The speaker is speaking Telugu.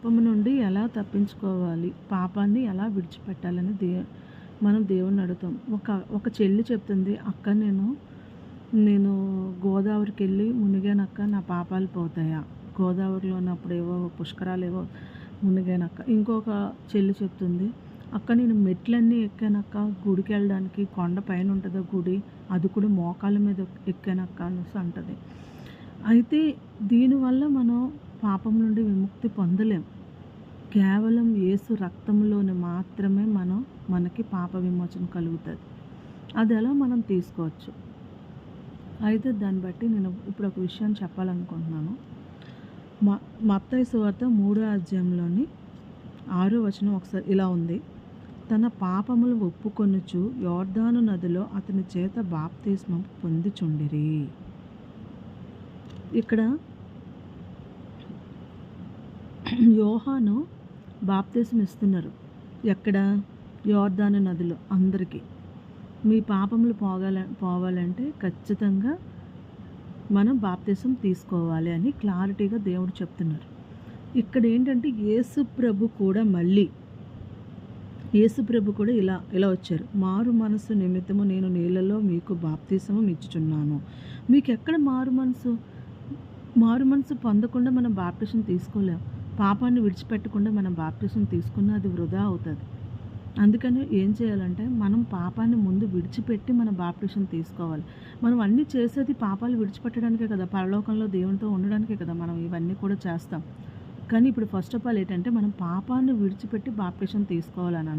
పాపము నుండి ఎలా తప్పించుకోవాలి, పాపాన్ని ఎలా విడిచిపెట్టాలని మనం దేవుణ్ణి అడుగుతాం. ఒక చెల్లి చెప్తుంది, అక్క నేను గోదావరికి వెళ్ళి మునిగానక్క, నా పాపాలు పోతాయా? గోదావరిలో ఉన్నప్పుడు ఏవో పుష్కరాలు ఏవో మునిగానక్క. ఇంకొక చెల్లి చెప్తుంది, అక్క నేను మెట్లన్నీ ఎక్కానక్క, గుడికి వెళ్ళడానికి, కొండ పైన ఉంటుందో గుడి, అది కూడా మోకాళ్ళ మీద ఎక్కానక్క అనేసి అంటుంది. అయితే దీనివల్ల మనం పాపం నుండి విముక్తి పొందలేం. కేవలం యేసు రక్తంలోనే మాత్రమే మనకి పాప విమోచన కలుగుతుంది. అది ఎలా మనం తీసుకోవచ్చు. అయితే దాన్ని బట్టి నేను ఇప్పుడు ఒక విషయాన్ని చెప్పాలనుకుంటున్నాను. మత్తయి సువార్త 3వ అధ్యాయంలోని 6వ వచనం ఒకసారి ఇలా ఉంది, తన పాపములు ఒప్పుకొనుచు యోర్దాను నదిలో అతని చేత బాప్తిస్మం పొందుచుండిరి. ఇక్కడ యోహాను బాప్తిస్మం ఇస్తున్నారు. ఎక్కడ? యోర్దాను నదిలో అందరికీ. మీ పాపములు పోవాలంటే ఖచ్చితంగా మనం బాప్తిస్మం తీసుకోవాలి అని క్లారిటీగా దేవుడు చెప్తున్నారు. ఇక్కడ ఏంటంటే యేసు ప్రభు కూడా ఇలా వచ్చారు. మారు మనసు నిమిత్తము నేను నీళ్ళలో మీకు బాప్తిస్మం ఇచ్చుచున్నాను. మీకు ఎక్కడ మారు మనసు పొందకుండా మనం బాప్తిస్మం తీసుకోలేం. పాపాన్ని విడిచిపెట్టకుండా మనం బాప్తిస్మం తీసుకున్న అది వృధా అవుతుంది. అందుకని ఏం చేయాలంటే మనం పాపాన్ని ముందు విడిచిపెట్టి మన బాప్తిస్మం తీసుకోవాలి. మనం అన్నీ చేసేది పాపాలు విడిచిపెట్టడానికే కదా, పరలోకంలో దేవునితో ఉండడానికే కదా మనం ఇవన్నీ కూడా చేస్తాం. కానీ ఇప్పుడు ఫస్ట్ ఆఫ్ ఆల్ ఏంటంటే మనం పాపాన్ని విడిచిపెట్టి బాప్తిస్మం తీసుకోవాలని